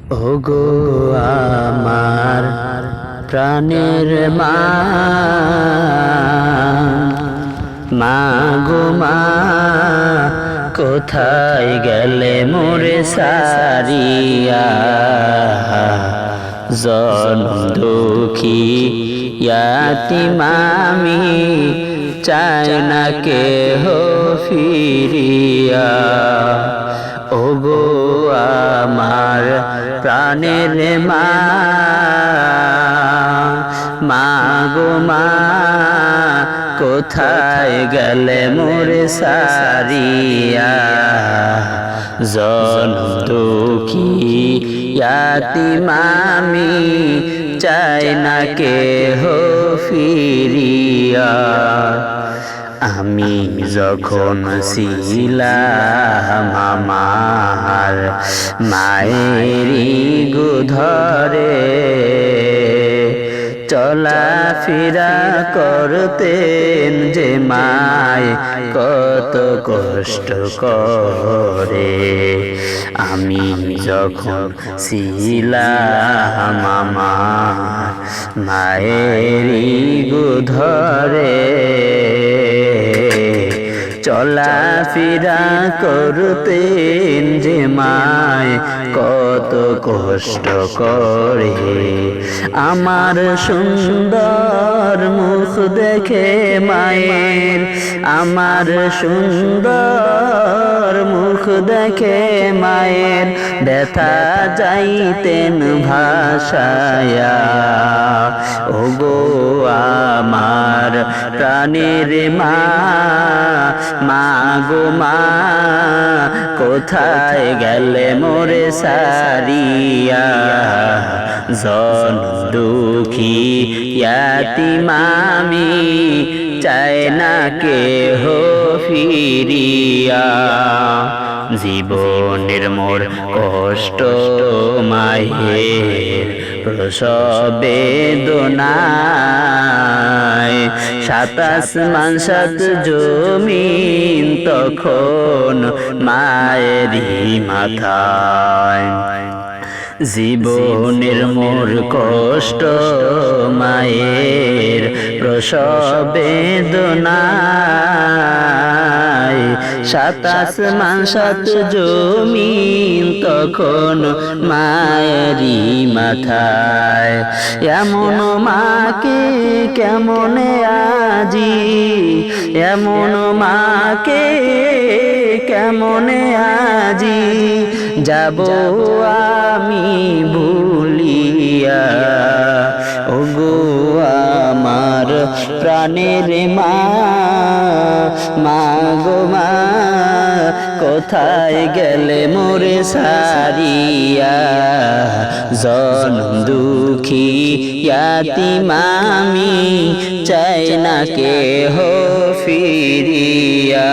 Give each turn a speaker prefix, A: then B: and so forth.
A: ওগো আমার প্রাণের মা, মা গো মা, কোথায় গেলে মোরে সারিয়া? জনম দুঃখী ইয়াতীম আমি, চাই না কেহ ফিরিয়া। ওগো আমার প্রাণের মা, মা গো মা, কোথায় গেলে মোরে সারিয়া? জনম দুঃখী ইয়াতীম আমি, চাই না কেহ ফিরিয়া। আমি যখন ছিলাম আমার মায়েরই গোধরে, চলাফেরা করতেন যে মায় কত কষ্ট করে। আমি যখন ছিলাম আমার মায়েরই গোধরে, চলাফেরা করতেন যে মায় কত কষ্ট করে। আমার সুন্দর মুখ দেখে মায়ের, আমার সুন্দর মুখ দেখে মায়ের ব্যথা যাইতেন ভাসায়া। ওগো আমার প্রাণের মা, মা গো মা, কোথায় গেলে মোরে সারিয়া? জনম দুঃখী ইয়াতীম আমি, চাই না কেহ ফিরিয়া। জীবনের মোর কষ্ট মায়ের প্রসব বেদনায়, সাত আসমান সাত জমিন তখন মায়েরই মাথায়। জীবনের মোর কষ্ট মায়ের প্রসব বেদনায়, সাত আসমান সাত জমিন তখন মায়েরই মাথায়। এমন মাকে কেমনে আজি, এমন মাকে কেমনে আজি যাব আমি ভুলিয়া? ওগো আমার প্রাণের মা, মা গো মা, কোথায় গেলে মোরে সারিয়া? জনম দুঃখী ইয়াতীম আমি, চাই না কেহ ফিরিয়া।